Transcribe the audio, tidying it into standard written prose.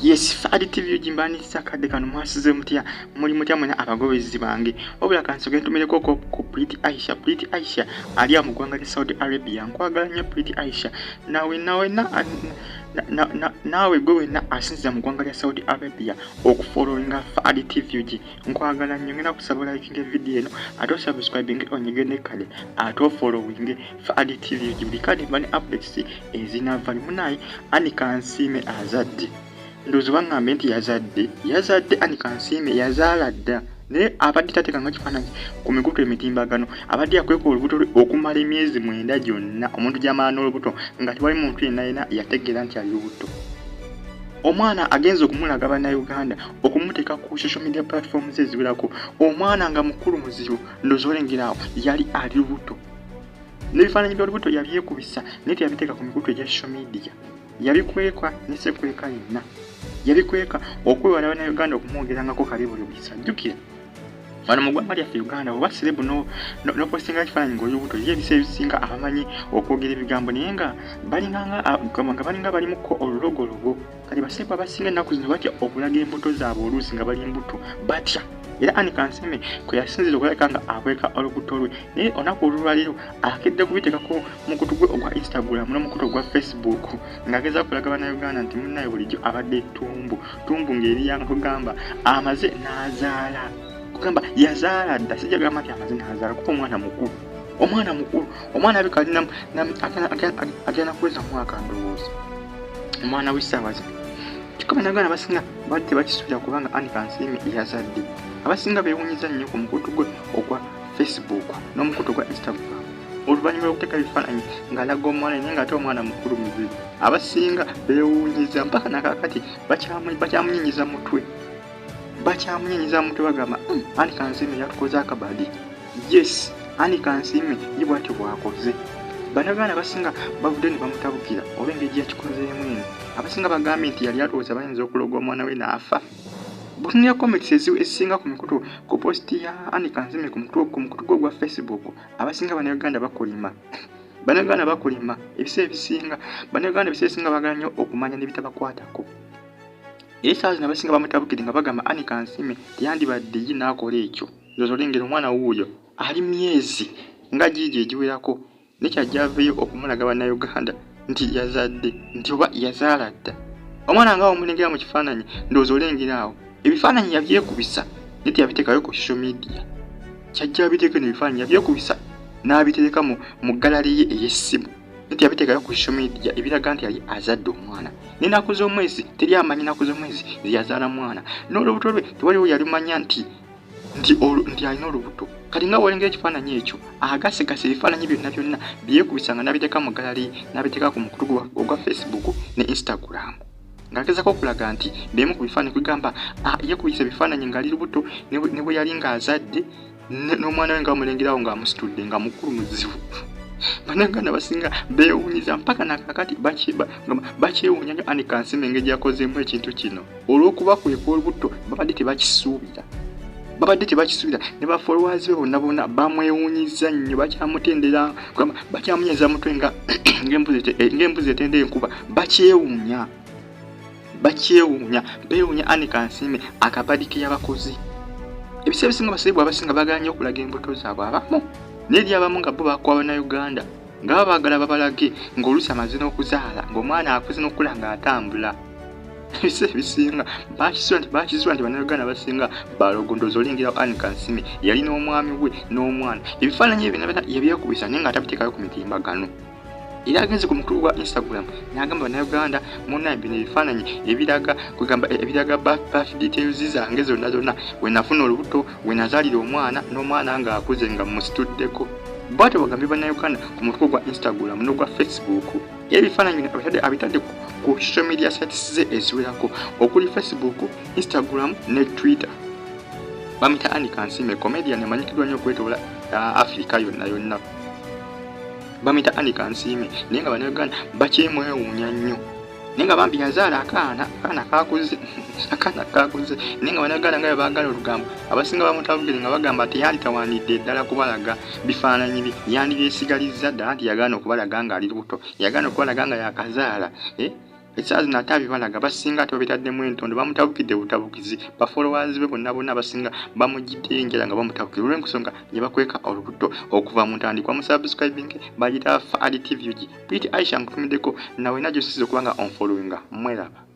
Yes, Fadi TV jimbani sakade kanu mwasize mutya muli mutya mwena abagobezi bange obula kansoge ntumireko ku Pretty Aisha ali mu ggwanga lya Saudi Arabia nkwagala nnyo Pretty Aisha nawe gwe wenna asinziza mu ggwanga lya Saudi Arabia okufollowinga Fadi TV nkwagala nnyo ngena kusaba liking video eno ate subscribing onyegene kale ate following Fadi TV buli kale bani updates ezinava limunayi ani Kansiime Azadde ndozo bangambe nti yazadde ani Kansiime yazaala dda naye abadde tateekanga kifaananyi ku mikutu emitimbagano abadde yakweka olubuto lwe okumala emyezi 9 gyonna omuntu gy'amala n'olubuto nga tewali muntu yenna yategeera nti ali lubuto. Omwana agenza okumulaga bannayuganda okumuteeka ku social media platforms eziwerako omwana nga mukulu muzibu ndozo olengera yali ali lubuto n'ebifaananyi by'olubuto yabyekubisa naye teyabiteeka ku mikutu egya social media yabikweka nesekweka yenna yabikweka okwewala bannayuganda okumwogerangako kale buli bisajjukira wano mu ggwanga lyaffe Uganda oba serebu nopostinga ekifaananyi ng'olubuto ye ebisa ebisinga abamanyi okwogera ebigambo naye nga balinga balimuko olulogologo kale baserebu abasinga ennaku zino batya okulaga embuto zaabwe oluusi nga bali embuto batya era ani Kansiime kwe yasinzira okulabika nga akweka olubuto lwe naye olunaku olwaleero akedde kubiteekako mukutu gwe ogwa Instagram n'omukutu ogwa Facebook ng'ageza kulaga bannayuganda nti munnaye bulijjo abadde tumbu ng'eri kugamba amaze n'azaala kugamba yazaala dda sijja gamba nti amaze n'azaala kuba omwana mukulu omwana abika agenda kuweza mwaka ndowooza omwana w'essaawa zino bannayuganda abasinga badde bakisuubira kubanga ani Kansiime yazadde abasinga beewunyiza nnyo ku mukutu gwe ogwa Facebook n'omukutu gwa Instagram oluvannyuma lw'okuteeka ebifaananyi ng'alaga omwana naye ng'ate omwana mukulu muzibu abasinga beewunyiza mpaka nakakati bakyamunyenyiza mutwe bagamba ani Kansiime yatukoze akabadi. Yes, ani Kansiime ye bw'atyo bwakoze. Bannayuganda abasinga bavudde ne bamutabukira oba engeri yakikozeemu eno abasinga bagambye nti yali alowooza bayinza okuloga omwana we n'afa. Butunira comments ezisinga ku mikutu ku posti ya ani Kansiime ku mukutu gwe gwa Facebook abasinga bannayuganda bakolima ebiseera ebisinga bannayuganda ebiseera ebisinga bagala nnyo okumanya n'ebitabakwatako. Essaawa zino abasinga bamutabukire nga bagamba ani Kansiime teyandibadde ye n'akola ekyo ndoza olengera omwana wuuyo ali myezi nga giigi egiwerako nekyajja aveeyo okumulaga bannayuganda nti yazadde nti oba yazaala dda. Omwana nga omulengera mu kifaananyi ndowooza olengera awo ebifaananyi yabyekubisa naye teyabiteekayo ku social media kyajja abiteeke n'ebifaananyi yabyekubisa n'abitereka mu gallery ye ey'essimu naye teyabiteekayo ku social media ebiraga nti yali azadde omwana n'ennaku z'omwezi teri amanyi nnaku z'omwezi zeyazaala mwana n'olubuto lwe tewaliwo yalimanya nti alina olubuto kati nga wolengera ekifaananyi ekyo agasigasa ebifaananyi byonna byekubisanga n'abiteeka mu gallery n'abiteeka ku mukutu ogwa Facebook ne Instagram ng'agezako okulaga nti byemu ku bifaananyi kwegamba yekubisa ebifaananyi ng'ali lubuto ne bwe yali ng'azadde n'omwana we ng'amulengerawo ng'amusitudde nga mukulu muzibu. Bannayuganda basinga beewunyiza mpaka nakakati bakyewuunya nnyo ani Kansiime engeri yakozeemu ekintu kino olw'okuba kweka olubuto babadde tebakisuubira ne bafollowers be bonna bamwewunyiza nnyo bakyamutendera bakyamunyeeza mutwe ng'embuzi etendera enkuba bakyewuunya beewuunya ani Kansiime akabadi ke yabakoze. Ebiseera ebisinga abaserebu abasinga bagala nnyo okulaga embuto zaabwe abamu n'eri abamu nga bo bakuwa bannayuganda nga baagala babalage ng'oluusi amaze n'okuzaala ng'omwana akuze n'okula ng'atambula. Ebiseera ebisinga bakizwa nti bannayuganda abasinga balogondooza olengera ani Kansiime yalina omwami we n'omwana ebifaananyi ebyo yabyekubisa naye ng'atabiteekayo ku mitimbagano. Era agenze ku mukutu gwa Instagram n'agamba bannayuganda munnaye bino ebifaananyi ebiraga birth details zange zonna we nafuna olubuto we nazaalira omwana n'omwana ng'akuze nga musituddeko. Bw'atyo bagambye bannayuganda ku mukutu gwa Instagram n'ogwa Facebook ebifaananyi abitadde ku social media sites ze eziwerako okuli Facebook, Instagram ne Twitter. Bamuyita ani Kansiime comedian amanyikiddwa nnyo okwetoola Africa yonna. Bamuyita ani Kansiime naye nga bannayuganda bakyemwewuunya nnyo naye nga bambi yazaala akaana kakuze naye nga bannayuganda nga baagala olugambo abasinga bamutabukire nga bagamba nti yali tawaanidde ddala kubalaga bifaananyi bye yandibyesigalizza ddala nti yagaana okubalaga ng'ali lubuto yagaana okubalaga nga yakazaala ekyazi nate abibalaga basinga ate babitaddemu entondo bamutabukidde butabukizi bafollowers be bonna basinga bamugidde enjala nga bamutabukidde olw'ensonga ye bakweka olubuto okuva mu ntandikwa mu subscribing bagita Fadi TV. Pete Aisha nkutumiddeko nawe najjo sisiza okuba nga onfollowinga mweraba.